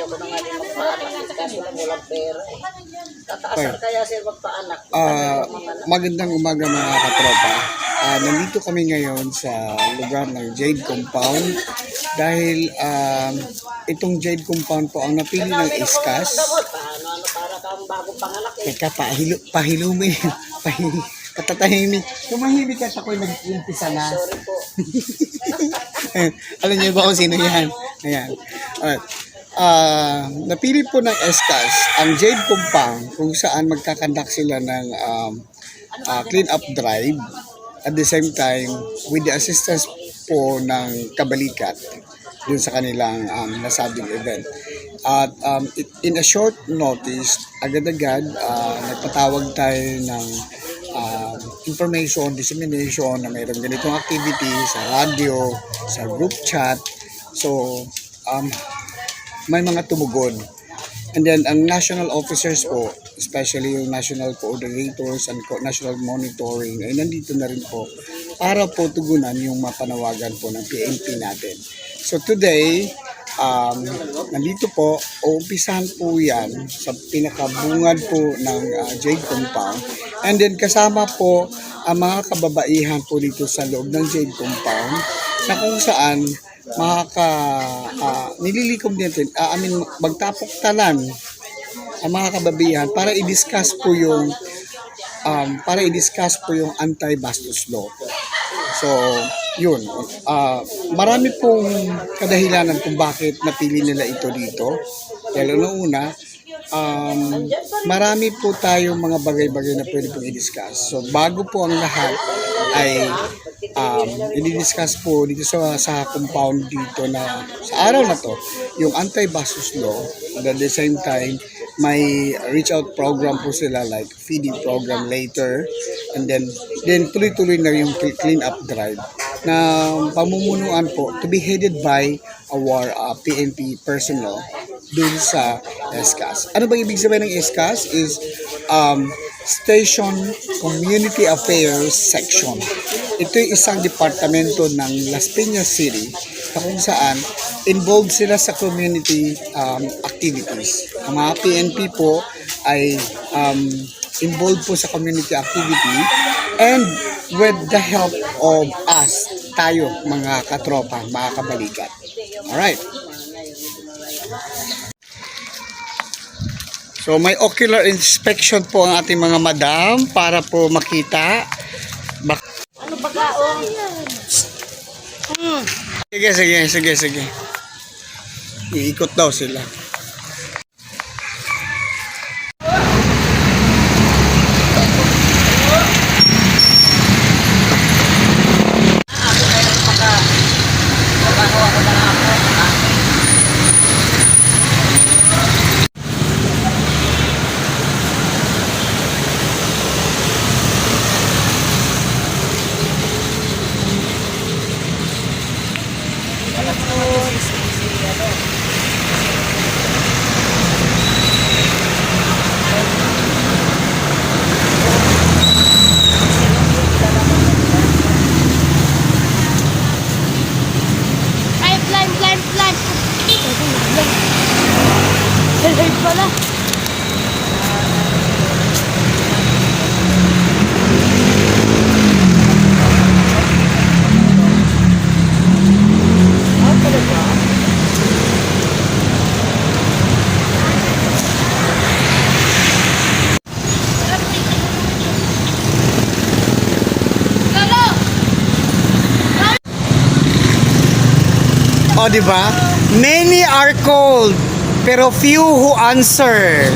ko na nga din magpaanak. Kaso lang walang pera eh. Tataasan kaya sir magpaanak. Magandang umaga mga katropa. Nandito kami ngayon sa lugar ng Jade Compound dahil itong Jade Compound po ang napili ng ISCAS. Para kang bagong panganak eh. Teka, pahilumin. Patatahimik. Tumahimik at ako'y nag-umpisa na. Sorry po. Alam niyo ba kung sino yan? Ayan. Alright. Napili po ng ISCAS ang Jade Compound kung saan magkakandak sila ng clean-up drive at the same time with the assistance po ng Kabalikat dun sa kanilang nasabing event. At in a short notice, agad-agad nagpatawag tayo ng information, dissemination na mayroong ganitong activity sa radio, sa group chat. So, may mga tumugon. And then, ang national officers po, especially yung national coordinators and national monitoring, ay nandito na rin po para po tugunan yung mapanawagan po ng PNP natin. So, today, nandito po, uumpisahan po yan sa pinakabungad po ng Jade Compound. And then, kasama po ang mga kababaihan po dito sa loob ng Jade Compound na kung saan nililikom natin, magtapok-talan ang mga kababaihan para i-discuss po yung anti-bastos law. So, yun. Marami pong kadahilanan kung bakit napili nila ito dito. Dahil una, marami po tayong mga bagay-bagay na pwede pong i-discuss. So, bago po ang lahat ay i-discuss po dito sa compound dito na sa araw na to, yung anti-bastos law. And at the same time, may reach out program po sila like feeding program later, and then tuloy-tuloy na yung clean up drive na pamumunuan po to be headed by our PNP personnel dun sa ISCAS. Ano ba ibig sabihin ng ISCAS? Is Station Community Affairs Section. Ito yung isang departamento ng Las Piñas City na kung saan involved sila sa community activities. Ang mga PNP po ay involved po sa community activity and with the help of us, tayo mga katropa, mga kabalikat. Alright. So may ocular inspection po ang ating mga madam para po makita. Ano ba kaong? Sige. Iikot daw sila. Pala. O, diba? Many are called, pero few who answers.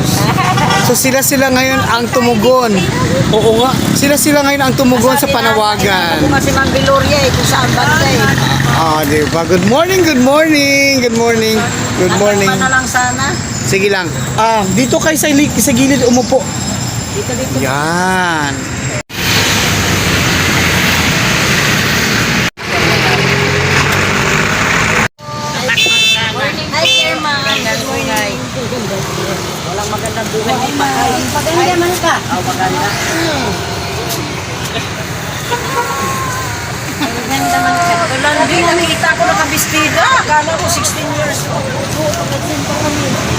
So sila ngayon ang tumugon. Oo nga, sila ngayon ang tumugon sa panawagan. Kung si Ma'am Viloria eh, kung saan banda eh. Diba? Good morning. Na lang sana. Sige lang. Dito kayo sa gilid umupo. Dito. Yan. Hi, Sir Ma'am. Good morning. Walang magandang buhay. Maganda man ka. Maganda. Maganda man ka. Wala na din nakikita ko nakabistida. Akala ko 16 years old.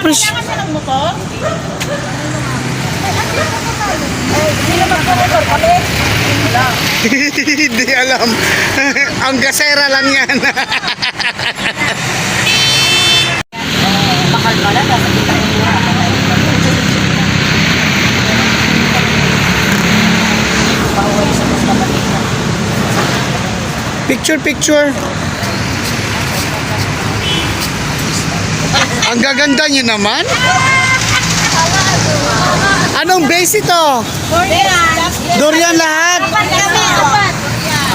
pres... Kasi ng motor? Sino magpumotor kami? Wala. Hindi alam. Ang gasera lang yan. Mahal pala, nasa kita yung mura. Pauwi sa mas kapatid na. Picture. Ang gaganda niyo naman. Anong base ito? Durian lahat.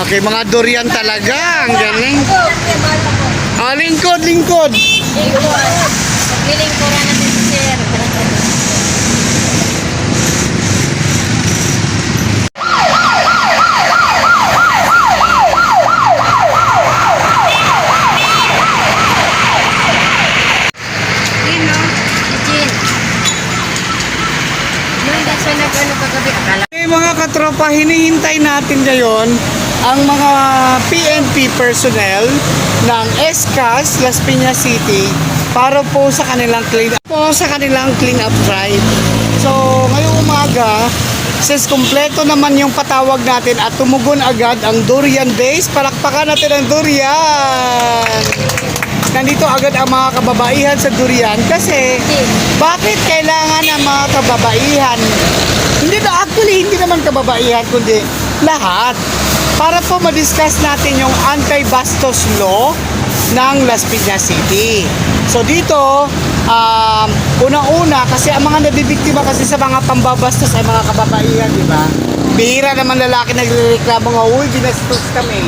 Okay, mga durian talaga. Ang galing. Ah, lingkod. Lilingkuran natin si Sir. Mga katropa, hinihintay natin ngayon ang mga PNP personnel ng SCAS Las Piñas City para po sa kanilang clean up drive. So, ngayong umaga, since kumpleto naman yung patawag natin at tumugon agad ang Durian Base, palakpakan natin ang Durian! Nandito agad ang mga kababaihan sa Durian kasi bakit kailangan ang mga kababaihan? Hindi naman kababaihan kundi lahat para po ma-discuss natin yung anti-bastos law ng Las Piñas City. So dito, unang-una kasi ang mga nabibiktima kasi sa mga pambabastos ay mga kababaihan, di ba? Bihira naman lalaki nagrereklamo nga, uy, binastos kami.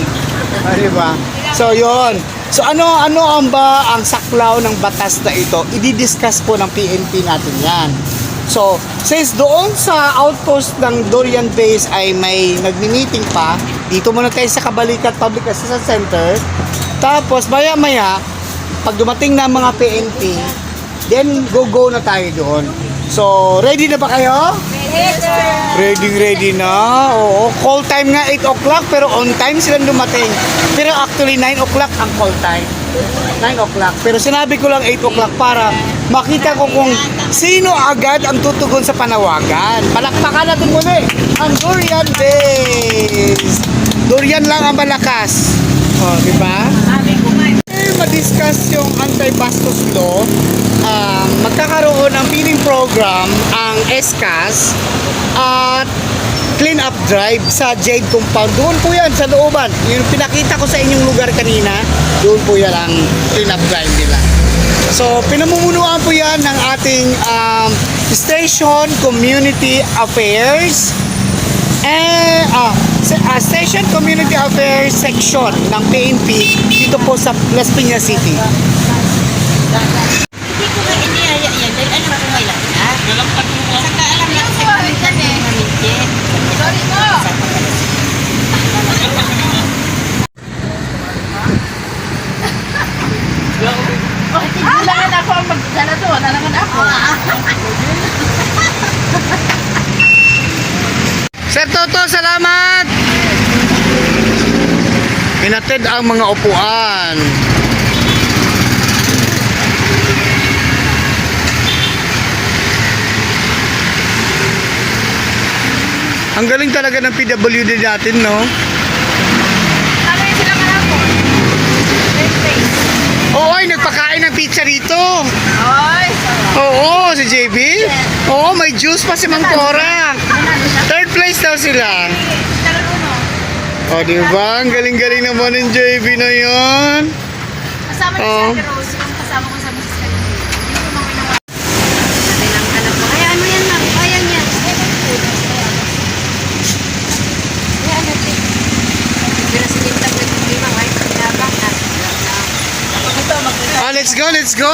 Di ba? So yon. So ano ang saklaw ng batas na ito? I-discuss po ng PNP natin yan. So, since doon sa outpost ng Durian Base ay may nagmi-meeting pa, dito muna tayo sa Kabalikat Public Assistance Center. Tapos, maya-maya, pag dumating na mga PNP, then go na tayo doon. So, ready na ba kayo? Ready na. Oo, call time nga 8 o'clock pero on time silang dumating. Pero actually 9 o'clock ang call time. 9 o'clock. Pero sinabi ko lang 8 o'clock para makita ko kung sino agad ang tutugon sa panawagan. Palakpakan natin muli ang Durian Base. Durian lang ang malakas. O, di ba? Ma-discuss yung anti-bastos law, magkakaroon ng feeding program ang SCAS at clean up drive sa Jade Compound. Doon po yan sa looban. Yung pinakita ko sa inyong lugar kanina, doon po yan ang clean up drive nila. So, pinamumunuan po yan ng ating Station Community Affairs Station Community Affairs Section ng PNP dito po sa Las Piñas City. Hindi ko nga iniyaya yan dahil alam ko may lahat. Saka alam na kasi kami kami mamigit. Sorry mo! Kailangan ako ang magdala doon. Alangan ako. Sir Toto, salamat! Pinatid ang mga upuan. Ang galing talaga ng PWD natin, no? Ano yung sila kahapon? Oo, ay nagpakain ng pizza rito. Ay! Oo, si JB. Oo, may juice pa si Mang Cora. Third place daw sila. O, di ba? Ang galing-galing naman ng JB na yun. Kasama ni Santa Rose, yung kasama ko sa Mrs. Kalina. Hindi ko mga ginawa. Natin ang anak ko. Hayaan mo yan, ma'am. Hayaan yan. Hayaan natin. Pero sinintag na yung lima, kahit pinabang na. Ah, let's go, let's go.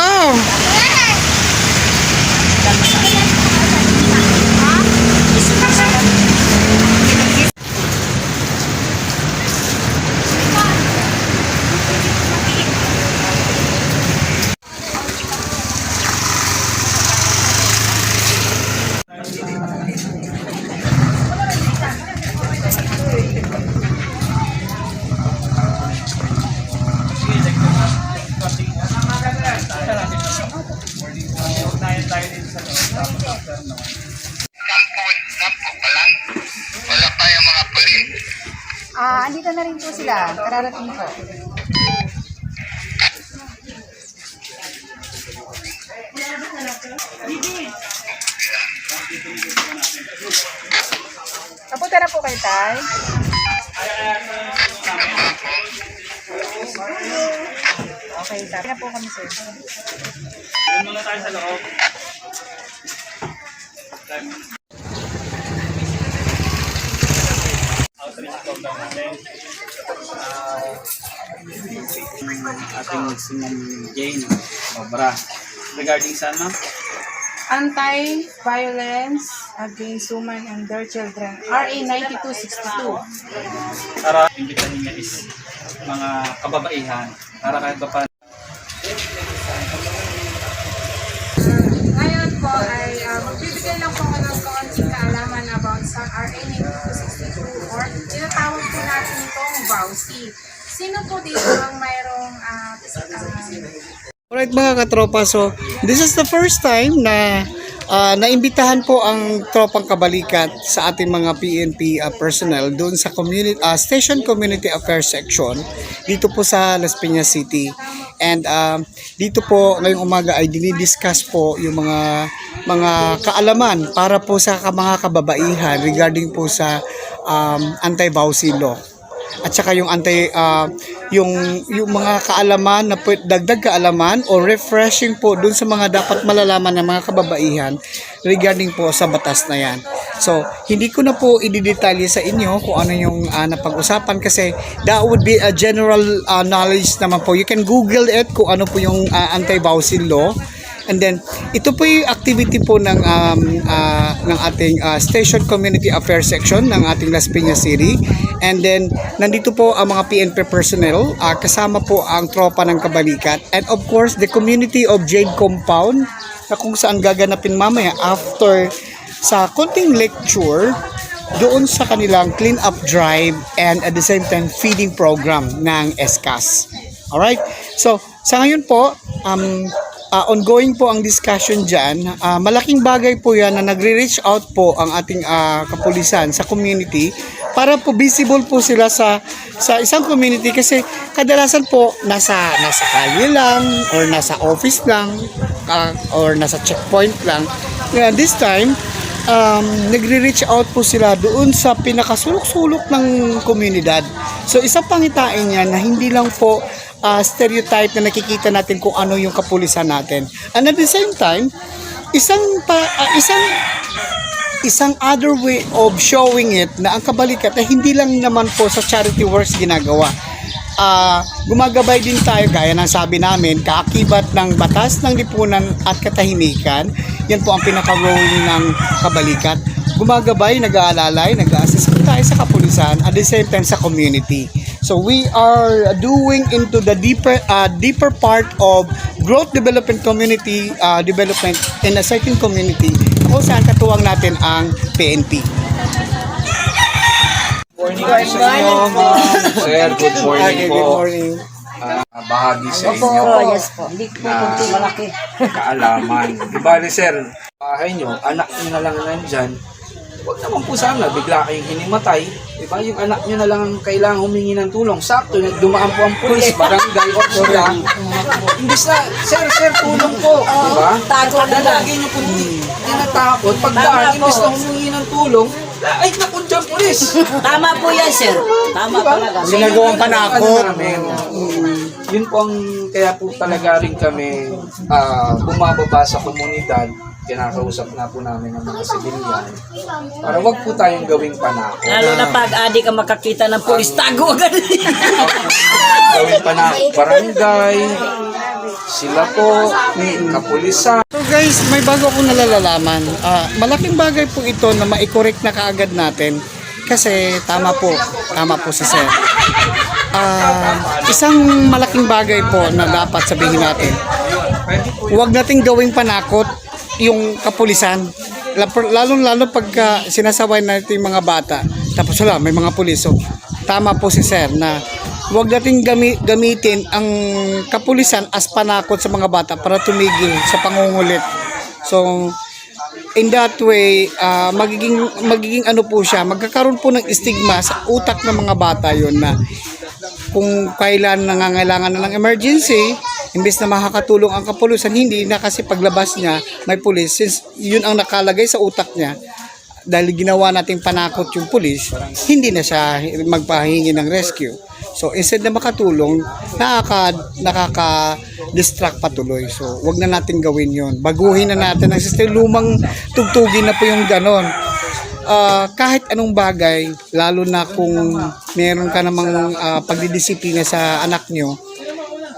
rin po sila. Kararating po. Kapunta na po kayo, Tay. Okay, Tay. Na po kami, sir. Muna tayo sa loob. Outreach program natin. Ating si Ma'am Jane Obra. Regarding sa ano? Anti-Violence Against Women and Their Children, RA 9262. Para imbitahin niya is mga kababaihan. Para kahit pa paano. Ngayon po ay magbibigay lang po ako ng kaunting kaalaman about sa RA 9262 or tinatawag po natin itong VAUSI. Sino po dito ang mayroong Alright mga katropa, so this is the first time na naimbitahan po ang tropang kabalikat sa ating mga PNP personnel doon sa Station Community Affairs Section dito po sa Las Piñas City. And dito po ngayong umaga ay dinidiscuss po yung mga kaalaman para po sa mga kababaihan regarding po sa anti-VAUSI law. At saka yung yung mga kaalaman na dagdag kaalaman o refreshing po dun sa mga dapat malalaman ng mga kababaihan regarding po sa batas na yan. So, hindi ko na po i-detalye sa inyo kung ano yung napag-usapan kasi that would be a general knowledge naman po. You can Google it kung ano po yung anti-VAUSI law. And then, ito po yung activity po ng ating Station Community Affairs Section ng ating Las Piñas City. And then, nandito po ang mga PNP personnel, kasama po ang tropa ng kabalikat. And of course, the community of Jade Compound, na kung saan gaganapin mamaya after sa konting lecture, doon sa kanilang clean-up drive and at the same time feeding program ng SCAS. Alright? So, sa ngayon po, ongoing po ang discussion dyan. Malaking bagay po yan na nagre-reach out po ang ating kapulisan sa community para po visible po sila sa isang community kasi kadalasan po nasa kalye lang or nasa office lang or nasa checkpoint lang. This time, nagre-reach out po sila doon sa pinakasulok-sulok ng komunidad. So isang pangitain yan na hindi lang po stereotype na nakikita natin kung ano yung kapulisan natin. And at the same time, isang other way of showing it na ang kabalikat na hindi lang naman po sa charity works ginagawa. Gumagabay din tayo gaya ng sabi namin, kaakibat ng batas ng lipunan at katahimikan. Yan po ang pinaka-role ng kabalikat. Gumagabay, nag-aalalay, nag-a-assist tayo sa kapulisan at the same time sa community. So we are doing into the deeper part of growth development community development in a certain community kung saan katuwang natin ang PNP. Good morning sa inyo. Sir, good morning po. Good morning. Bahagi sa inyo na kaalaman. Di bali sir, bahay nyo, anak nyo na lang nandyan. Huwag naman po sana, bigla kayong hinimatay. Diba? Yung anak nyo na lang ang kailangang humingi ng tulong. Sakto, dumaan po ang pulis, barangay, o sila. Imbis na, sir, tulong po. Diba? Lagi nyo po tinatakot. Pagdaan, imbis na humingi ng tulong, ay, nakundyang pulis. Tama po yan, sir. Tama talaga. Ginagawang panakot. Yun po ang, kaya po talaga rin kami bumababa sa komunidad. Kinakausap na po namin ng mga sibilyan para wag po tayong gawing panakot. Lalo na pag adi ka makakita ng pulis, tago agad. Gawing panakot barangay, sila po, kapulisan. So guys, may bago akong nalalalaman. Malaking bagay po ito na ma-correct na kaagad natin kasi tama po si Sir. Isang malaking bagay po na dapat sabihin natin. Huwag nating gawing panakot yung kapulisan. Lalo pagka sinasaway natin yung mga bata. Tapos wala, may mga pulis. So, tama po si Sir na huwag nating gamitin ang kapulisan as panakot sa mga bata para tumigil sa pangungulit. So, in that way, magiging ano po siya, magkakaroon po ng stigma sa utak ng mga bata yon na kung kailan nangangailangan na ng emergency, imbes na makakatulong ang kapulisan, hindi na kasi paglabas niya may pulis, since yun ang nakalagay sa utak niya, dahil ginawa nating panakot yung pulis, hindi na siya magpahingi ng rescue. So instead na makatulong, nakaka-distract patuloy. So wag na natin gawin yon. Baguhin na natin ang system. Lumang tugtugin na po yung ganon. Kahit anong bagay, lalo na kung meron ka namang pagdidisiplina sa anak nyo,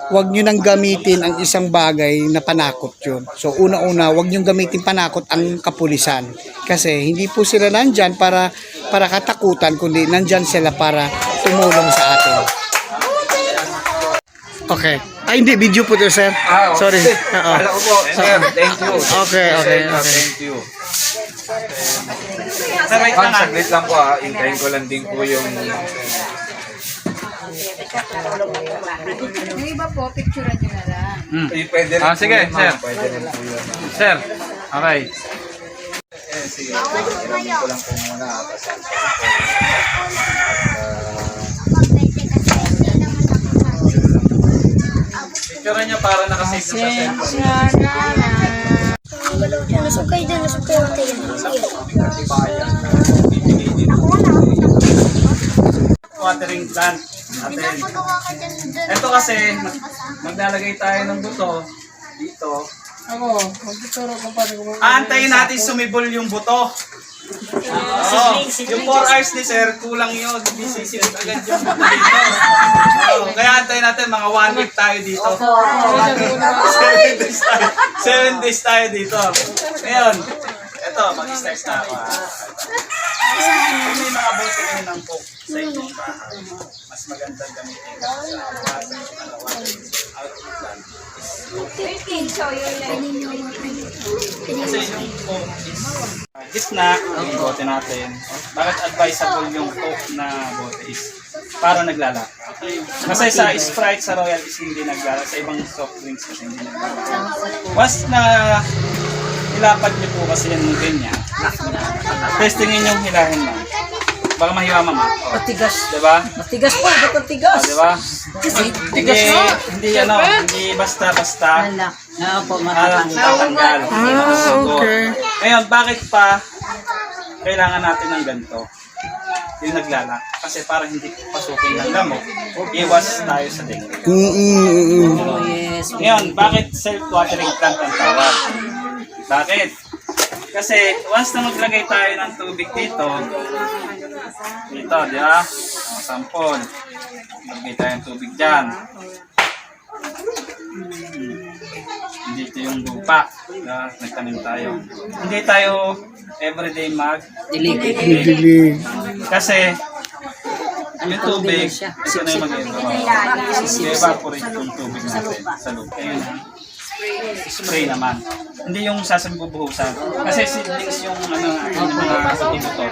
wag nyo nang gamitin ang isang bagay na panakot yun. So una-una, wag nyo gamitin panakot ang kapulisan. Kasi hindi po sila nandyan para katakutan, kundi nandyan sila para tumulong sa atin. Okay. Ay, hindi. Video po to, sir. Sorry. Oo. Alam ko po, sir, thank you. Okay. Thank you. Sir, wait Ma'am, lang ah. saglit lang po ha. Hintayin ko lang din po yung... Yung iba po, picturean nyo na lang. Pwede rin Sige, po yun, ma'am. sir. Pwede rin po yun. Sir, okay. Sige, hiramin ko lang po muna. Picture niyo para nakasave na sa cellphone. Nasukay din, nasukay ako tayo. Watering plant natin. Ito kasi, maglalagay tayo ng buto dito. Aantayin natin sumibol yung buto. Yung 4 hours ni sir, kulang yun. Bisisil agad yung buto dito. Kaya antayin natin, mga 1 week tayo dito. 7 days tayo dito. Ngayon, ito, mag-start na ako. Kung may mga bote kayo ng coke sa inyong bahay, mas magandang gamitin sa kasi yung coke is gitna, yung bote natin. Bakit advisable yung coke na bote is para naglala? Kasi sa Sprite, sa Royal is hindi naglala. Sa ibang soft drinks kasi hindi naglala. Once na ilapad niyo po kasi yan ng ganyan, testingin yung hilahin lang. Baka mahiwa mama. Matigas. Diba? Matigas po, ba't matigas? Diba? Hindi basta-basta. Oo po, Alam matatanggal. tatanggal. okay. Ngayon, bakit pa kailangan natin ng ganito? Yung naglala. Kasi para hindi pasukin ng lamok, iwas tayo sa dengue. Oh, yes. Ngayon, bakit self-watering plant ang tawag? Bakit? Kasi once na maglagay tayo ng tubig dito, di ba? Sample. Maglagay tayo ng tubig dyan. Dito yung lupa. Nagtanim tayo. Hindi tayo everyday Diligid. kasi yung tubig, ito na yung mag-evaporate yung tubig natin sa lupa. Ayun na. Spray naman. Hindi yung sasambubuhusan. Kasi seedlings yung yung mga buto.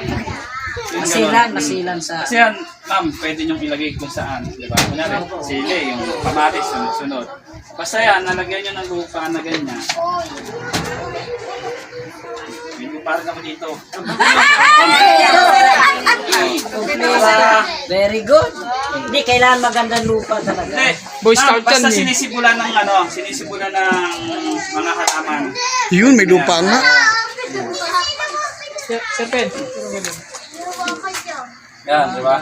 Masilan sa... Kasi yan, ma'am, pwede nyo ilagay kung saan. Diba? Kunyari, sili, yung kamatis, sunod-sunod. Basta yan, nalagyan nyo ng lupa na ganyan. May parang ako dito. Very good. Hindi, kailangan magandang lupa talaga. Hindi, ma'am, basta sinisibulan ng sinisibulan ng mga halaman. Yun, may lupa nga. Yan, di ba?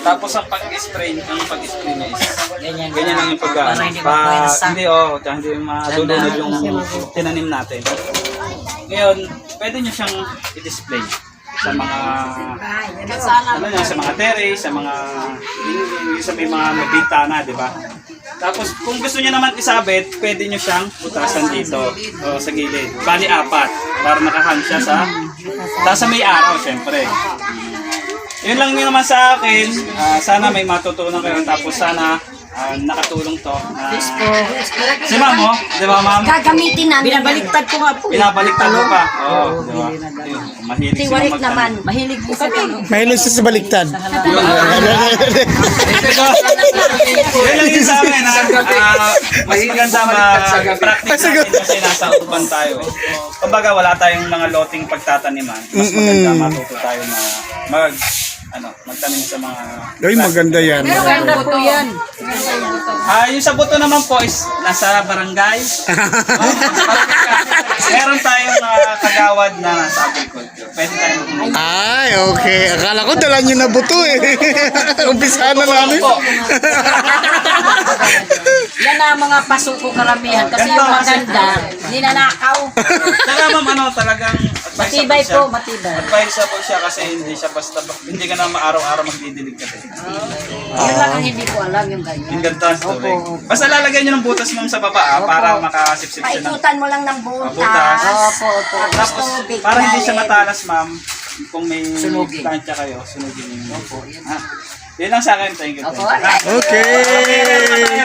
Tapos ang pag-spray niya is ganyan lang yung pagkaan. Para hindi mapuwersa. Hindi madulunod yung tinanim natin. Ngayon, pwede nyo siyang i-display sa mga sa mga terrace, sa mga may mga bintana, di ba? Tapos kung gusto niyo naman isabit, pwede nyo siyang butasan dito o sa gilid. Bali 4 para nakahang siya sa may araw, syempre. Yun lang yun naman sa akin. Sana may matutunan kayo. Tapos sana nakatulong to. Si ma'am, di ba ma'am? Gagamitin namin. Binabaliktad ko nga po. Pinabaliktad mo pa. Oo, di ba? Mahilig siya Tiwarik magtanong. naman. Mahilig po kami. Mahilig siya sa baliktad. Yun lang yun sa amin. Mas maganda ma-practice natin kasi nasa uban tayo eh. Kumbaga wala tayong mga loting pagtataniman. Mas maganda matuto tayo na magtanim sa mga... Ay, maganda yan. Maganda po yan. Yung sa buto naman po is nasa barangay. Meron tayong kagawad na nasa agriculture. Pwede tayong Ay, okay. Akala ko dala nyo na buto eh. Umpisahan na namin. Yan ang mga pasok ko karamihan. Kasi yung maganda, ninanakaw. Saka ma'am, talagang Matibay siya. po, matibay. Advisable siya kasi hindi siya basta, hindi ka na araw-araw magdidilig kasi. Yun lang ang hindi ko alam yung ganyan. Yung ganito ang story. Basta lalagyan nyo ng butas ma'am sa baba para makasipsip siya ng Paikutan mo lang ng butas. butas. Opo. Tapos, tubig, para hindi siya galing. matalas ma'am, kung may Sunugin. tansya kayo, sunugin niyo. Opo. Yun lang sa akin. Thank you. Opo. Okay.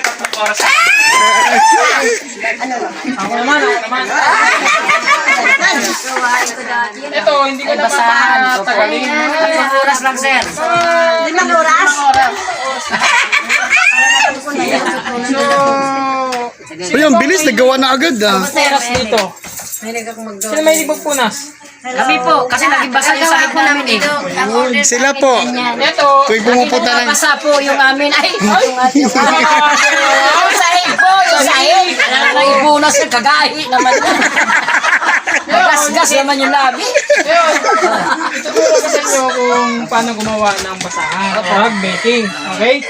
Ito, hindi ko na Basahan. Opo. papatagalin. Tatlong oras lang, sir. 5 oras? Uy, ang bilis. Nagawa na agad ah. Teras dito. Sino may magpunas? Kami po, kasi naging basa yung sahig namin eh. Sila po. Ito. Tuwing pumupunta ng... Basa po yung amin. Ay, yung sahig po, yung sahig. Naibunas yung kagahi naman. Magasgas naman yung labi. Ngayon, ituturo ko sa inyo kung paano gumawa ng basahan o baking. Okay?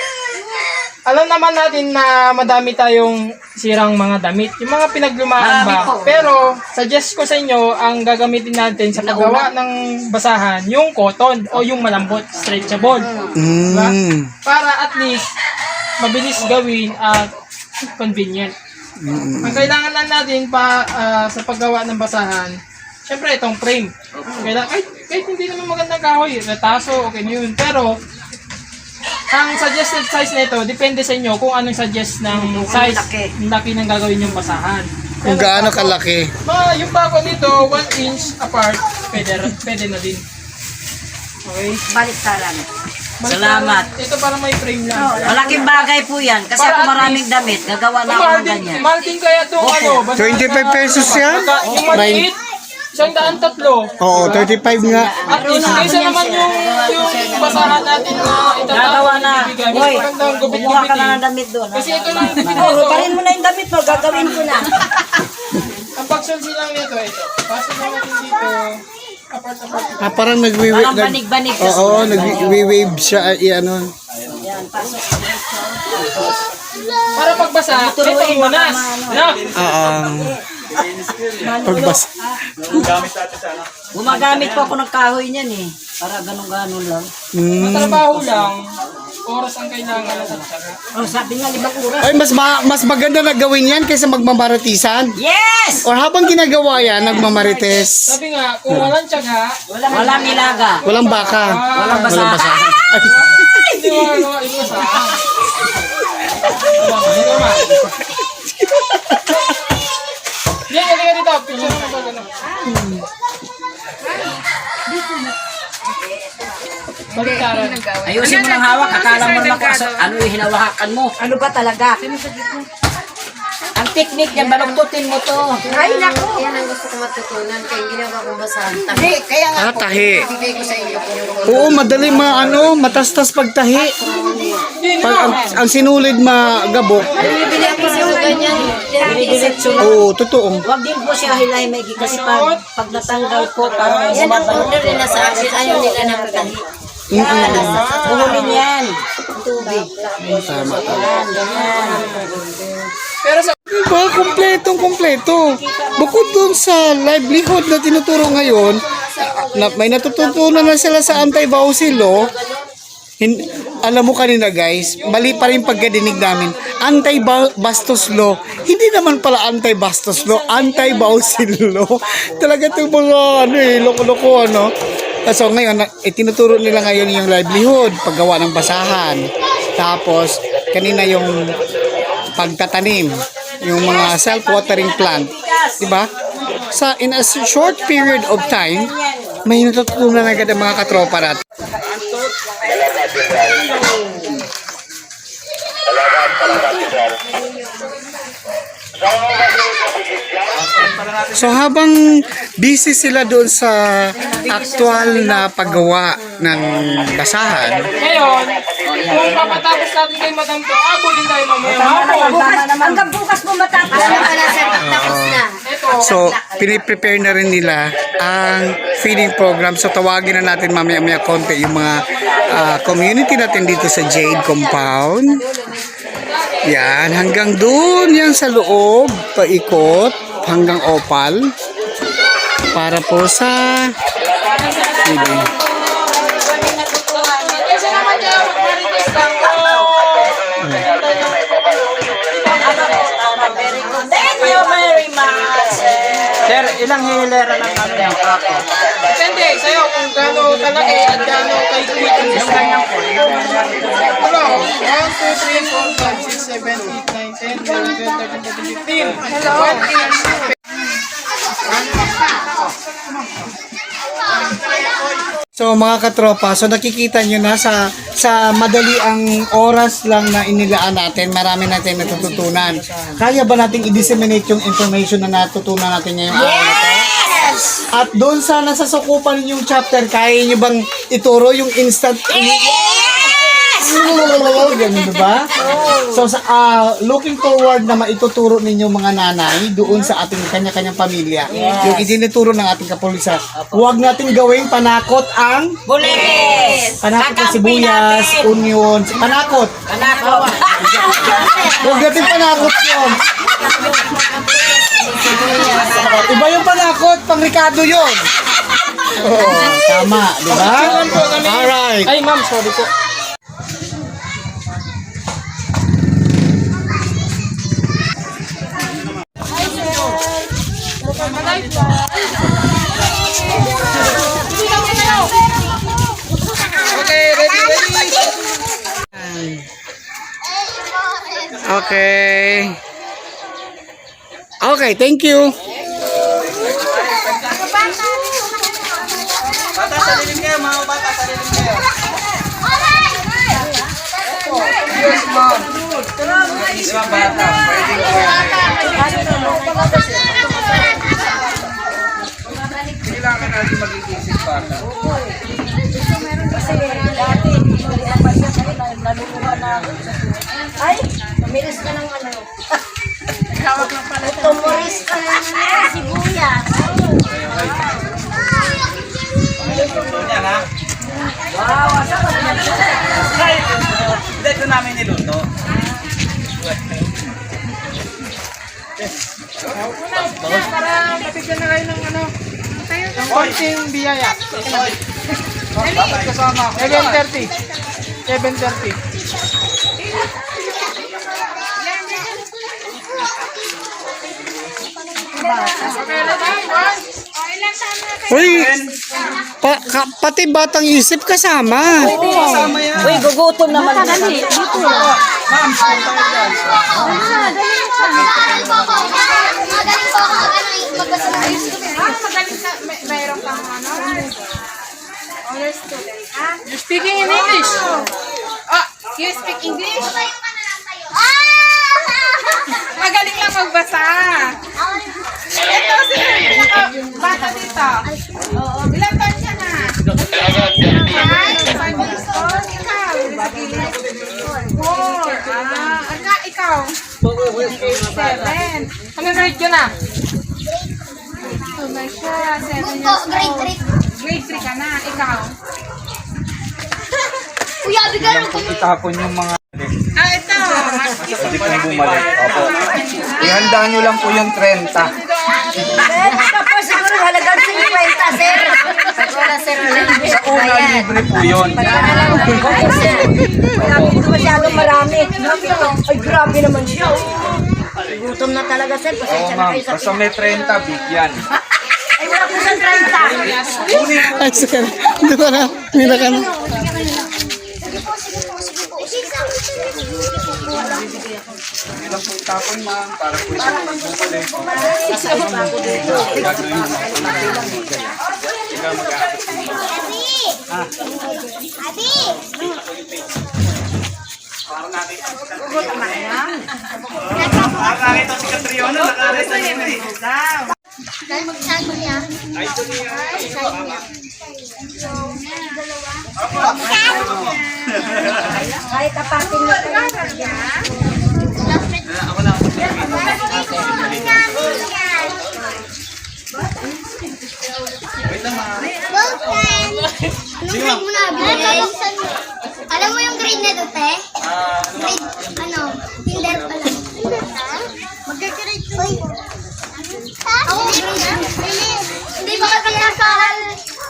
Alam naman natin na madami tayong sirang mga damit. Yung mga pinaglumaan Marami ba? po. Pero, suggest ko sa inyo, ang gagamitin natin sa paggawa ng basahan, yung cotton o yung malambot, stretchable. Diba? Para at least, mabilis gawin at convenient. Ang kailangan lang natin sa paggawa ng basahan, syempre itong frame. Kahit hindi naman magandang kahoy, retaso, okay na yun. Pero, ang suggested size nito, depende sa inyo kung anong suggest ng size, ng laki ng gagawin yung basahan. Kung gaano kalaki. Yung bako nito, 1 inch apart, pwede na din. Okay? Baliktaran. Salamat. Ito para may frame lang. Malaking bagay po yan. Kasi ako maraming damit. Gagawa na ako ng ganyan. Mahal din kaya itong ano. 25 pesos yan? Yung maliit, 103. Oo, 35 nga. At least, kaysa naman yung basahan natin na itatapon. Gagawa na. Hoy, Magandang kumuha gupit-gupit ka na eh. ng damit doon. Kasi ito lang yung Oh, parin mo na yung damit mo. Gagawin ko na. ang pagsulsi lang nito, ito. Pasok lang natin dito. Apart. Parang Parang banig-banig kasi. Oo, nag-wave siya. Ano. Yan, pasok. Para pagbasa, ito unas. No? Pagbas. Gamit natin sa ano. Gumagamit po ako ng kahoy niyan eh. Para ganun-ganun lang. Matrabaho lang. Oras ang kailangan sa tsaga. Oh, sabi nga 5 oras. Ay, mas maganda na gawin yan kaysa magmamaratisan. Yes! Or habang ginagawa yan, nagmamarites. Sabi nga, kung walang tsaga, Walang nilaga. Walang baka. Walang basahan. hindi mo magawa ito sa Yan, halika dito. Picture mo ba gano'n? Baliktaran. Ayusin mo ng hawak. Akala mo naman kung ano yung hinawakan mo. Ano ba talaga? Ang technique yan, baluktutin mo to. Ay, naku! Yan ang gusto ko matutunan kaya ginawa kong basahan. Hindi, kaya nga po. Tahi. Bigay ko sa inyo kung yung Oo, madali matastas pagtahi. Pag ang sinulid magabok. bibili ako sa ganyan. Diretso lang. Oo, totoo. Huwag din po siya hilay may kasi pag natanggal po, parang Yan ang bumabalik. order nila sa akin. Ayaw nila ng tahi. Buhulin yan. Tubig. Tama. Yan, ganyan. Pero sa Diba, kompletong-kompleto. Bukod dun sa livelihood na tinuturo ngayon, may natututunan na sila sa anti-bawsil law. Alam mo kanina guys, mali pa rin pagkadinig namin. Anti-bastos law. Hindi naman pala anti-bastos law, anti-bawsil law. Talaga itong mga loko-loko So ngayon, tinuturo nila ngayon yung livelihood, paggawa ng basahan. Tapos, kanina yung pagtatanim, yung mga self-watering plant. Diba? In a short period of time, may natutunan agad ang mga katropa natin. So habang busy sila doon sa actual na paggawa ng basahan, Ngayon, kung papatapos natin kay Madam to, din tayo mamaya hapon. Hanggang bukas po matapos. Wala sir, tapos na. so piniprepare na rin nila ang feeding program. So tawagin na natin mamaya konti yung mga community natin dito sa Jade Compound. Yan, hanggang doon yan sa loob, paikot hanggang Opal para po sa feeding. Kasi naman kayo, mag-request lang po. Thank you very much. Sir, ilang hilera ng ano yung ako? Depende sa'yo kung gaano kalaki at gaano kaigpit ang Yung ganyan po. Hello, 1, 2, 3, 4, 5, 6, 7, 8, 9, 10, 11, 12, 13, 14, 15. Hello. So mga katropa, so nakikita nyo na sa madali ang oras lang na inilaan natin, marami natin natututunan. Kaya ba nating i-disseminate yung information na natutunan natin ngayong araw na to? At doon sa nasasukupan ninyong chapter, kaya nyo bang ituro yung instant? Ganun, diba? So, looking forward na maituturo ninyo mga nanay doon sa ating kanya-kanyang pamilya. Yung itinuturo ng ating kapulisan. Huwag natin gawing panakot ang Bulis! panakot ng sibuyas, onion, panakot. Panakot! Huwag natin panakot yun. Iba yung panakot, pang-Ricardo yun. Oo, tama, diba? Alright. Ay, ma'am, sorry po. Okay, ready. Okay. Okay, thank you. Bata, salilim kayo mga bata, salilim kayo. Isa bata, pwede ko kailangan natin mag-iisip bata. Ay, tumiris ka ng ano. Tumuris ka ng sibuyas. Yan ha. Ay, hindi ito namin niluto. Para mabigyan na kayo ng ano, ng konting biyaya. 7:30. 7:30. Okay na tayo, boss. Uy, pati batang isip kasama. Kasama yan. Uy, gugutom naman. Ma'am, saan tayo dyan? You speaking in English? You speak English? Magaling lang magbasa. Ito si bata dito. Ilang taon siya na? 5 years old. Ikaw? 4. Ikaw? 7. Anong grade ka na? Tumal siya. 7 years old. Grade 3 ka na. Ikaw? Kuya, bigyan ko. Itapon yung mga Ito. hindi po bumalik. Opo. Ihanda nyo lang po yung 30. Tapos siguro halagang 50, sir. Wala sir. Sa una, libre po yun. Grabe ito masyadong marami. Ay, grabe naman siya. Gutom na talaga, sir. Oo Pasensya na ma'am, kayo sa basta may 30, bigyan. Ay, wala po sa 30. Ay, sir. Hindi ko na. Mira ka na. Hindi lang po itapon ma'am, para po isa po bumalik. Gagawin mo ikaw mag-aakot. Para nakita si Catriona. Para nakita si Catriona, nakarito yun eh. Dahil magsabi niya. Ay, ito niya. Mama. Kahit apatin mo kayo. Ako na. Wait lang ma. Anong grade mo na? Alam mo yung grade na to, te? Grade, kinder pa lang. Magka-grade 2. Ako grade 2. Hindi ba ka kasal?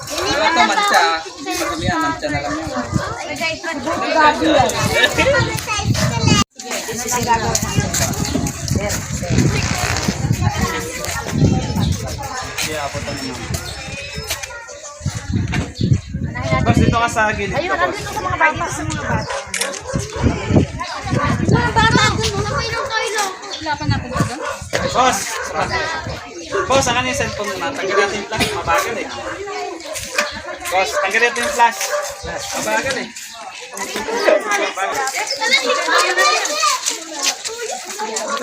Hindi ba ka Matcha. Pag umiyan, matcha na lang yun. Boss, dito ka sa gilid ko, boss. Mga bata, toilo. Wala pa na po doon? Boss! Boss, saan ka na yung cellphone mo na? Tanggal natin yung flash, mabagal eh. Boss, tanggal natin yung flash. Mabagal eh.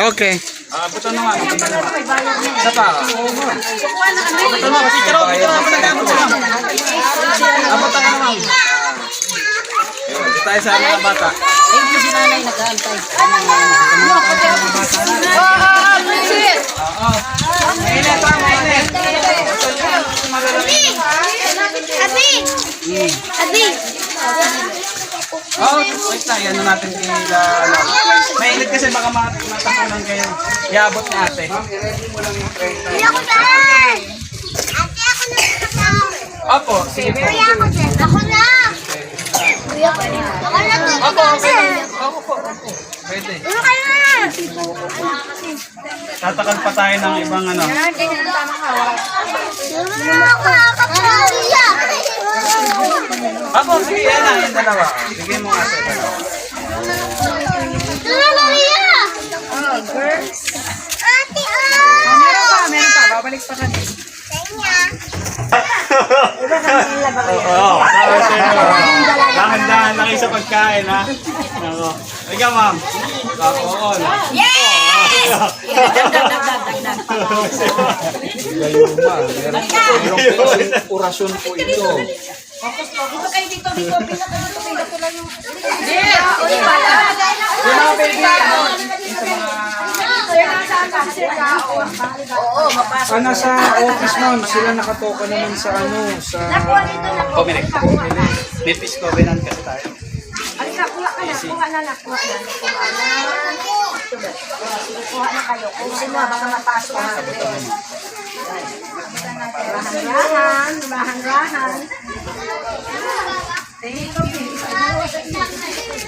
Okay. Buto naman. Isa pa. Buto naman. Picture ako. Abot ka naman. Dito tayo sa mga bata. Thank you si nanay, nag-aantay. Mainit pa, mainit. Abi! Oh, wait lang. Yan na natin kila. Mainit kasi baka matapunan kayo. Iabot ni ate. Kuya ko dyan! Ate, ako na kasama. Opo, sige po. Kuya ako dyan. Ako na! Kuya ko na. Ako na to. Ako po. Pwede. Ano kayo na? Tatakal pa tayo ng ibang ano. Kuya! Ako, sige, yan na, yung dalawa. Sige mo ate, dalawa. Kuya! Ate, Meron pa. Babalik pa kami. Oo. Dahan-dahan lang sa pagkain, ha? Ako. Ikaw, ma'am. Oo. Gayuma. Merong orasyon po ito. Nasa office ma'am, sila nakatoka naman sa sa Comelec. May peace covenant kasi tayo. Kuha na kayo. Kung sino baka mapasok na sa dito. Bahan-bahan.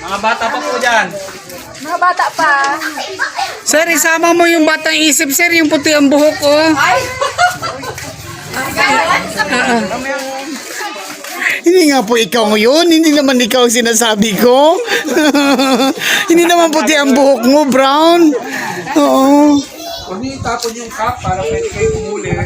Mga bata pa po dyan. Mga bata pa. Sir, isama mo yung batang isip, sir. Yung puti ang buhok, oh. Hindi nga po ikaw ngayon. Hindi naman ikaw ang sinasabi ko. Hindi naman puti ang buhok mo, brown. Oo. Huwag niyo itapon yung cup para pwede kayo umuli.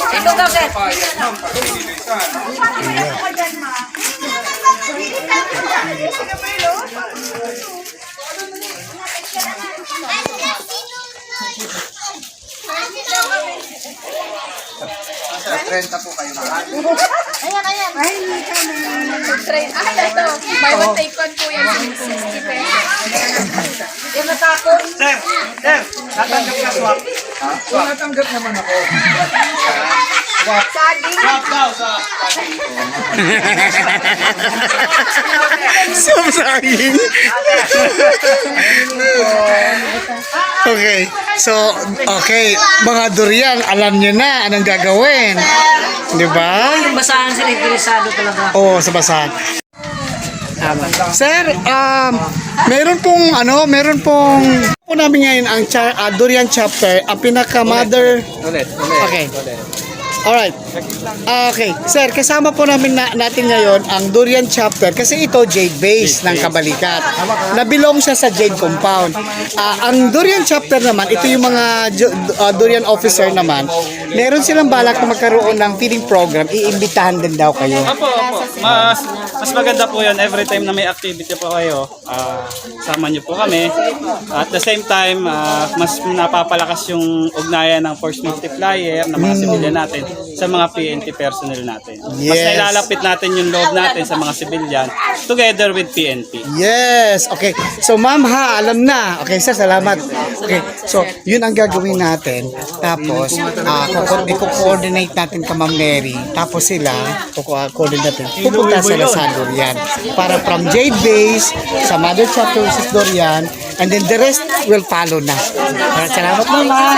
Ito gagawin. Payag ma'am, pag-inilisan. Nasa 30 po kayo lahat. Buy one take one po yan. 60 pesos. Yung natakot. Sir, natanggap ka swap. Kung natanggap naman ako. Swap daw, swap. Saging. Okay. So, okay. Mga durian, alam nyo na anong gagawin. Di ba? Yung basahan sila, interesado talaga. Oo, sa basahan. Sir, meron pong po namin ngayon ang durian chapter, ang pinaka-mother. Ulit. Okay. Alright. Okay. Sir, kasama po natin ngayon ang Durian Chapter kasi ito Jade Base ng Kabalikat. Nabilong siya sa Jade Compound. Ang Durian Chapter naman, ito yung mga Durian Officer naman. Meron silang balak na magkaroon ng feeding program. Iimbitahan din daw kayo. Opo. Mas maganda po yun. Every time na may activity po kayo, sama nyo po kami. At the same time, mas napapalakas yung ugnayan ng force multiplier ng mga civilian natin sa mga PNP personnel natin. Mas Yes. nailalapit natin yung loob natin sa mga civilian together with PNP. Yes. Okay. So, ma'am ha, alam na. Okay, sir, salamat. Okay. So, yun ang gagawin natin. Tapos, i-coordinate natin ka Ma'am Mary. Tapos sila, coordinate natin. Pupunta sila sa Durian. Para from Jade Base, sa Mother Chapter versus Durian, and then the rest will follow na. Salamat mama.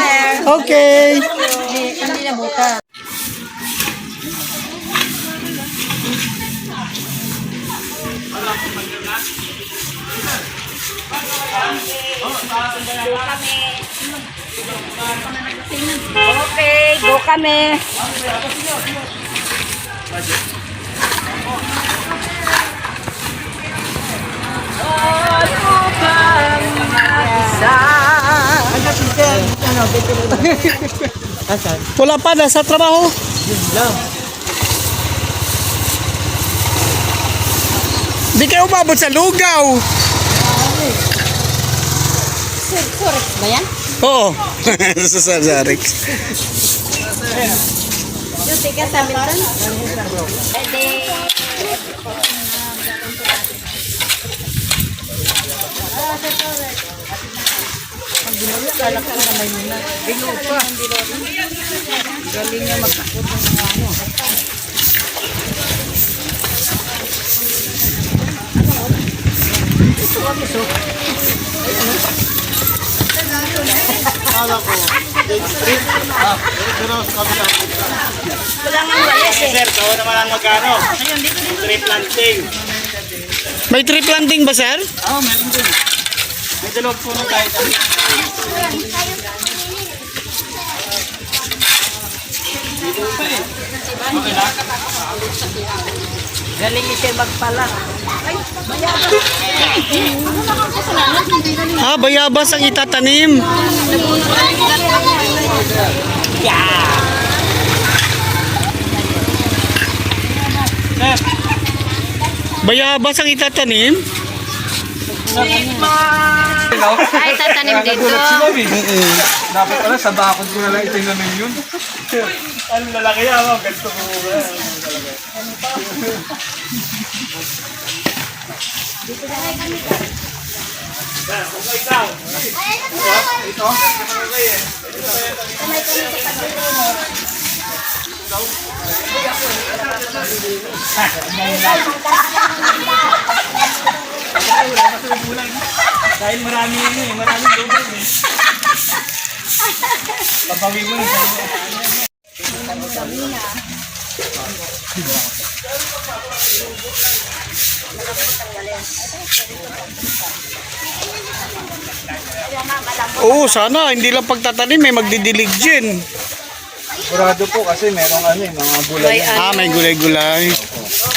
Okay. Okay, go kami. Wala pa, nasa trabaho. Di kayo umabot sa lugaw. Correct ba yan? Oo. Sa Sarex. Yung ticket sa Milton? Sir, ikaw naman ang magkano? Tree planting. May tree planting ba, sir? Oo, meron din. May dalawang puno tayo. Okay lang. Galing ni siya magpala. Bayabas ang itatanim. Sir, Bayabas ang itatanim? Ay, tatanim dito. Dapat pala sa bakod ko na lang itinanim yun. ano lalaki yan? Oh, ganito po. Sir, kung ikaw. Dahil marami yun eh, maraming doon eh. Pabawi mo eh. Oo, sana. Hindi lang pagtatanim, may magdidilig dyan. Sigurado po kasi merong mga gulay. May gulay-gulay.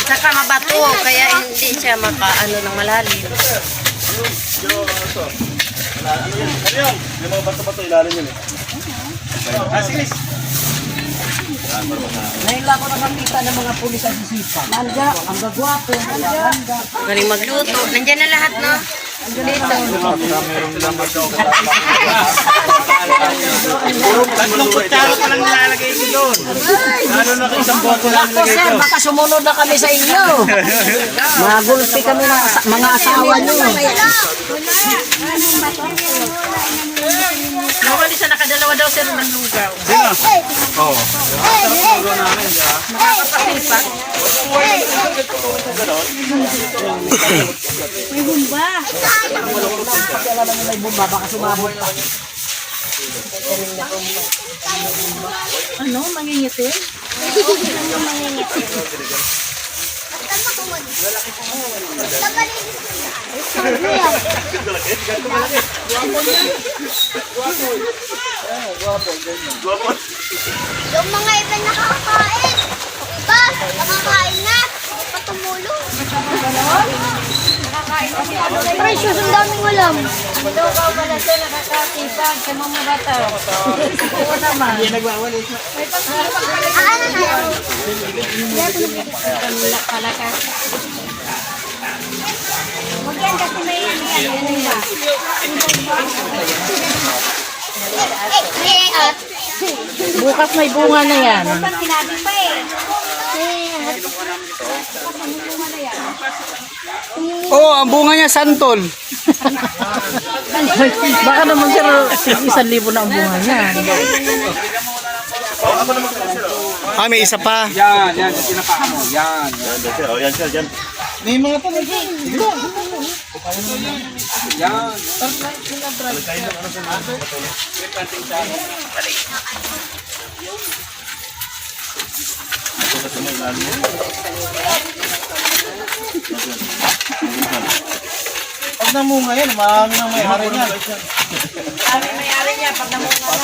Saka mabato, kaya hindi siya makaano ng malalim. Ano yun? May mga bato-bato ilalim yun eh. Sige. Ngayon lang ako nakakita ng mga pulis sa sisipa. Manda, ang gagwapo. Galing magluto. Nandiyan na lahat, no? Dito. Tatlong kutsara pa lang nilalagay ko doon. Ano na isang boto lang Ako, nilagay sir, ko. baka sumunod na kami sa inyo. Magulpi kami ng mga asawa nyo. Nawali sa nakadalawa daw, sir, ng lugaw. Sino? Oo. May bumba, baka sumabot pa. Ano? Mangingitin? Yung mga iba naka precious, ang daming ulam. Ito ka pala siya nakakasipag sa mga bata. Oo naman. Ano na? Pala ka. Huwag yan kasi may yan. Bukas may bunga na yan. Ba't sinabi pa eh? Oh, ang bunga niya santol. Baka naman sir, 1,000 na ang bunga niya. Ah, may isa pa. Yan, yan, yung tinapaan mo. Yan. May mga pa. Yan. Pag namunga yan, marami nang may hari niyan. Sabi may-ari niya pag namunga na.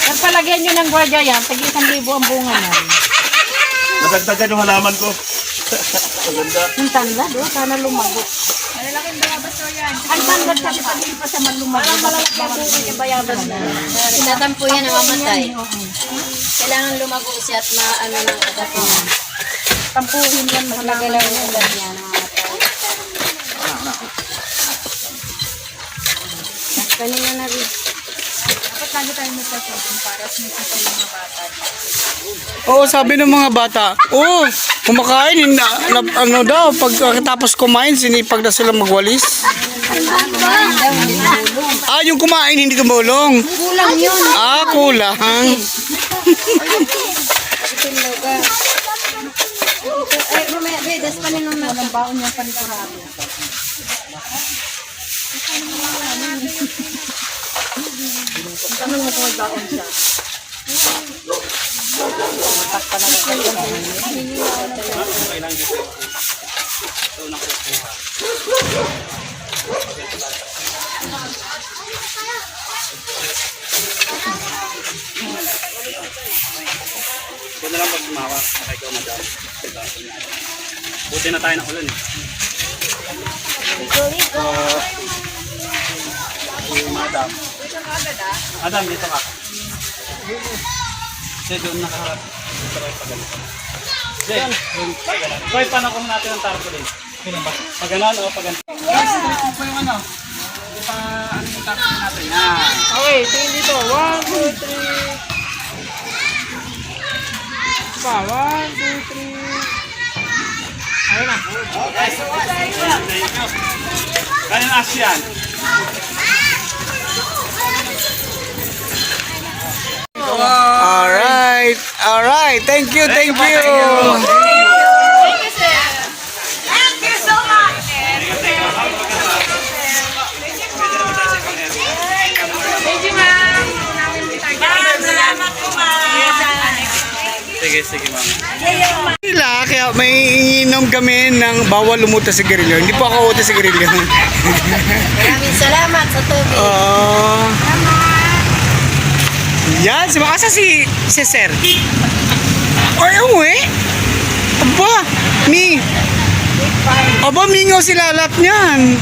Sir, palagyan nyo ng gwardiya yan, tagi 1,000 ang bunga niya. Nadagdagan yung halaman ko. Yung tanglad, sana lumago. Malalaking bayabas o yan. Ang tanglad kasi pag hindi pa siya malumago. Parang malalaki ang bunga niya bayabas na. Tinatampo yan ang mamatay. Kailangan lumago siya at maano ng katapunan. Tampuhin yan, Magagalaw ng ugat niya ng mamatay. Kanina na rin. dapat lagi tayo magpasabong para sumisipa yung mga bata. Oo, sabi ng mga bata, oh, kumakain, ano daw, pagkatapos kumain, sinipag na sila magwalis. Ah, yung kumain, hindi tumulong. Kulang yun. Ah, kulang. Ay, mamaya, bedas pa rin naman. Walang baon niya panigurado. Tanong mo kung may baon siya. Matakpan na lang. Huwag na lang pag sumawa. Nakay ko, madam. Buti na tayo ng ulan eh. Madam. Madam, dito ka. Kasi doon nakaharap. Dito kayo pag ganito. Jen, try pa na kung natin ang tarpaulin. Pag ganon o pag ganito. Ito po yung ano. Hindi pa ano yung tarpaulin natin. Yan. Okay, tingin dito. 1, 2, 3. Pa, 1, 2, 3. Ayun na. Ganyan asyan. Alright, thank you. Sige, ma'am. Nila, kaya may inom kami ng bawal lumutas sa sigarilyo. Hindi po ako utas sa sigarilyo. Maraming salamat sa tubig. Yan, asa si Sir? Ay, umuwi? Aba, mingaw sila lahat niyan.